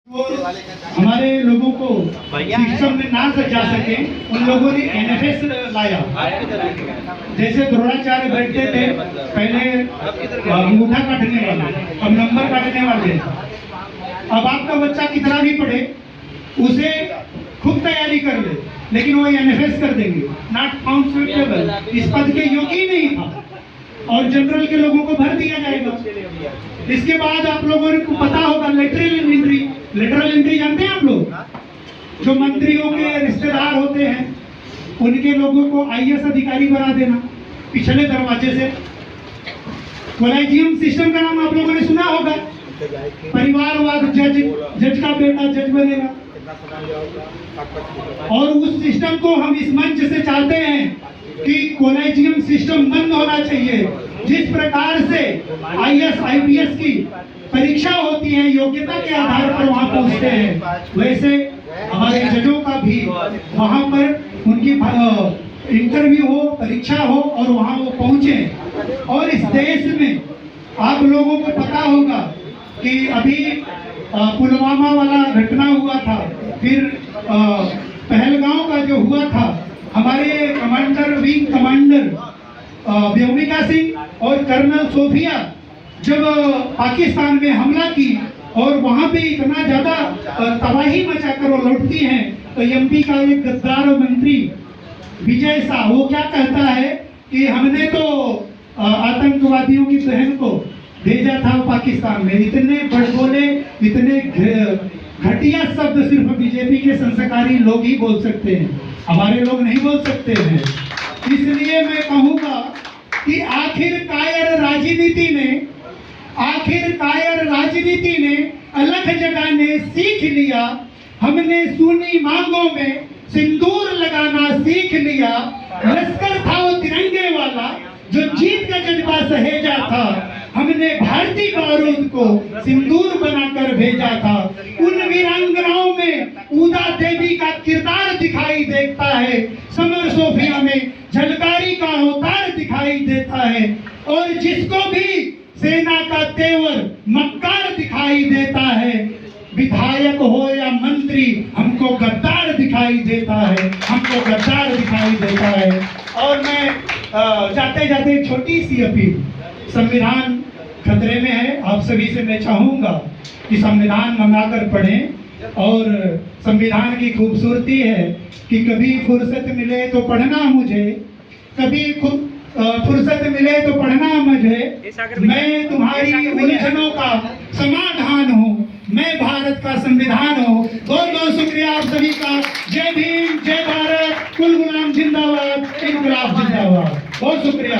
हमारे लोगों को सिस्टम में ना सजा सके, उन लोगों ने एनएफएस लाया। जैसे द्रोणाचार्य बैठते थे पहले अंगूठा काटने वाले, अब नंबर काटने वाले। अब आपका बच्चा कितना भी पढ़े, उसे खुद तैयारी कर ले, लेकिन वो एनएफएस कर देंगे, नॉट फाउंड सुटेबल, इस पद के योग्य ही नहीं था, और जनरल के लोगों को भर दिया जाएगा। इसके बाद आप लोगों को पता होगा लेटरल एंट्री। लेटरल एंट्री जानते हैं आप लोग? जो मंत्रियों के रिश्तेदार होते हैं उनके लोगों को आईएएस अधिकारी बना देना पिछले दरवाजे से। कोलेजियम सिस्टम का नाम आप लोगों ने सुना होगा। परिवारवाद, जज का बेटा जज बनेगा। और उस सिस्टम को हम इस मंच से चाहते हैं कि कोलेजियम सिस्टम बंद होना चाहिए। जिस प्रकार से आईएएस आईपीएस की परीक्षा होती है, योग्यता के आधार पर वहां पहुंचते हैं, वैसे हमारे जजों का भी वहां पर उनकी इंटरव्यू हो, परीक्षा हो और वहां वो पहुंचे। और इस देश में आप लोगों को पता होगा कि अभी पुलवामा वाला घटना हुआ था, फिर पहलगांव का जो हुआ था, हमारे commander, wing commander Vyomika Singh और कर्नल सोफिया जब पाकिस्तान में हमला की और वहां पे इतना ज्यादा तबाही मचाकर वो लौटती हैं, तो एमपी का एक गद्दार मंत्री विजय शाह वो क्या कहता है कि हमने तो आतंकवादियों की बहन को भेजा था पाकिस्तान में। इतने बड़बोले, इतने घटिया शब्द सिर्फ बीजेपी के संस्कारी लोग ही बोल सकते हैं, हमारे लोग नहीं बोल सकते हैं। इसलिए मैं कहूंगा कि आखिर कायर राजनीति ने अलग जगह ने सीख लिया। हमने सुनी मांगों में सिंदूर लगाना सीख लिया। लश्कर था वो तिरंगे वाला जो जीत का जज्बा सहेजा था, हमने भारतीय बारूद को सिंदूर बनाकर भेजा था। उन वीरांगनाओं में उदा देवी का किरदार दिखाई देता है, समर सोफिया में झलकारी का अवतार दिखाई देता है, और जिसको भी सेना का तेवर मक्कार दिखाई देता है, विधायक हो या मंत्री, हमको गद्दार दिखाई देता है, हमको गद्दार दिखाई देता है। और मैं जाते जाते एक छोटी सी अपील, संविधान खतरे में है, आप सभी से मैं चाहूंगा कि संविधान मंगाकर पढ़ें। और संविधान की खूबसूरती है कि कभी फुर्सत मिले तो पढ़ना मुझे, कभी फुर्सत मिले तो पढ़ना मुझे। मैं तुम्हारी उलझनों का समाधान हूँ, मैं भारत का संविधान हूँ। बहुत बहुत शुक्रिया आप सभी का। जय भीम, जय भारत, कुल गुलाम जिंदाबाद, इनकलाब जिंदाबाद। बहुत शुक्रिया।